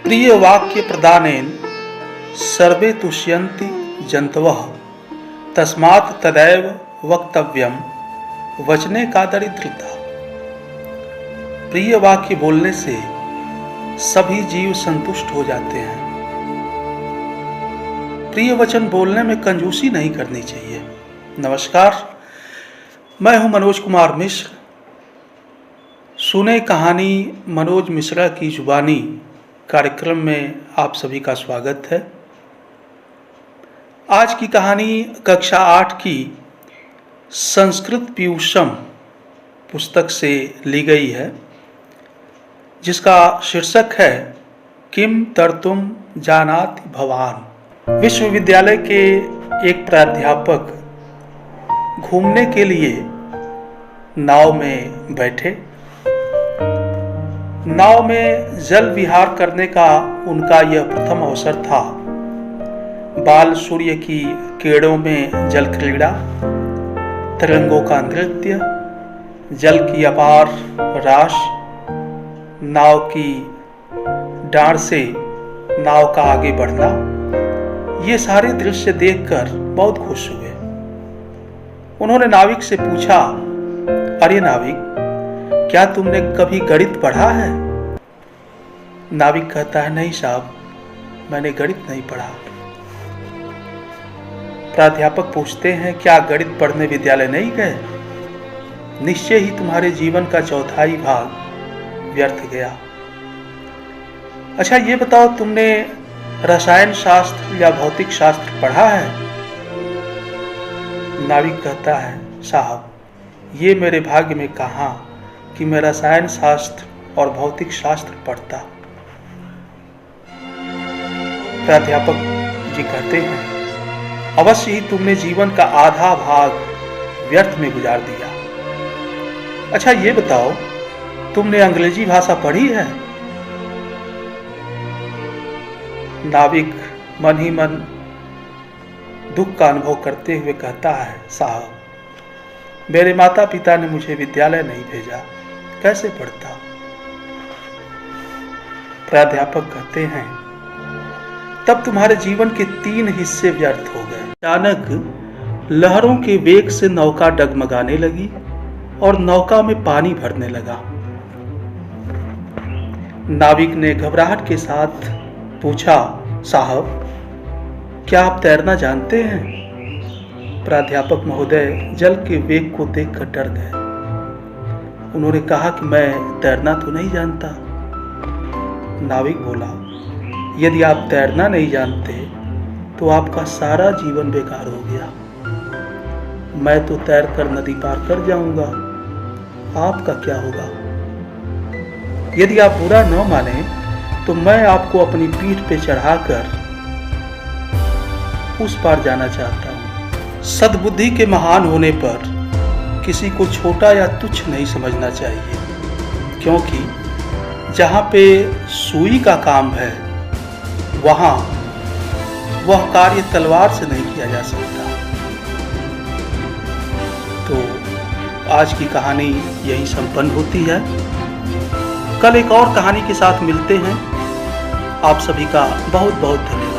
प्रिय वाक्य प्रदानेन सर्वे तुष्यन्ति जन्तवः तस्मात् तदैव वक्तव्यम वचने का दरिद्रता। प्रिय वाक्य बोलने से सभी जीव संतुष्ट हो जाते हैं। प्रिय वचन बोलने में कंजूसी नहीं करनी चाहिए। नमस्कार, मैं हूं मनोज कुमार मिश्र। सुने कहानी मनोज मिश्रा की जुबानी कार्यक्रम में आप सभी का स्वागत है। आज की कहानी कक्षा 8 की संस्कृत पीयूषम पुस्तक से ली गई है, जिसका शीर्षक है किम तर्तुम जानाति भवान। विश्वविद्यालय के एक प्राध्यापक घूमने के लिए नाव में बैठे। नाव में जल विहार करने का उनका यह प्रथम अवसर था। बाल सूर्य की किरणों में जल क्रीड़ा, तरंगों का नृत्य, जल की अपार राश, नाव की डार से नाव का आगे बढ़ना, ये सारे दृश्य देखकर बहुत खुश हुए। उन्होंने नाविक से पूछा, अरे नाविक, क्या तुमने कभी गणित पढ़ा है? नाविक कहता है, नहीं साहब, मैंने गणित नहीं पढ़ा। प्राध्यापक पूछते हैं, क्या गणित पढ़ने विद्यालय नहीं गए? निश्चय ही तुम्हारे जीवन का चौथाई भाग व्यर्थ गया। अच्छा ये बताओ, तुमने रसायन शास्त्र या भौतिक शास्त्र पढ़ा है? नाविक कहता है, साहब, ये मेरे भाग्य में कहां कि मैं रसायन शास्त्र और भौतिक शास्त्र पढ़ता। प्राध्यापक जी कहते हैं, अवश्य ही तुमने जीवन का आधा भाग व्यर्थ में गुजार दिया। अच्छा ये बताओ, तुमने अंग्रेजी भाषा पढ़ी है? नाविक मन ही मन दुख का अनुभव करते हुए कहता है, साहब, मेरे माता पिता ने मुझे विद्यालय नहीं भेजा, कैसे पढ़ता? प्राध्यापक कहते हैं, तब तुम्हारे जीवन के 3 हिस्से व्यर्थ हो गए। अचानक लहरों के वेग से नौका डगमगाने लगी और नौका में पानी भरने लगा। नाविक ने घबराहट के साथ पूछा, साहब, क्या आप तैरना जानते हैं? प्राध्यापक महोदय जल के वेग को देखकर डर गए। उन्होंने कहा कि मैं तैरना तो नहीं जानता। नाविक बोला, यदि आप तैरना नहीं जानते तो आपका सारा जीवन बेकार हो गया। मैं तो तैरकर नदी पार कर जाऊंगा, आपका क्या होगा? यदि आप बुरा न माने तो मैं आपको अपनी पीठ पे चढ़ाकर उस पार जाना चाहता हूं। सद्बुद्धि के महान होने पर किसी को छोटा या तुच्छ नहीं समझना चाहिए, क्योंकि जहां पे सुई का काम है वहां वह कार्य तलवार से नहीं किया जा सकता। तो आज की कहानी यहीं संपन्न होती है। कल एक और कहानी के साथ मिलते हैं। आप सभी का बहुत बहुत धन्यवाद।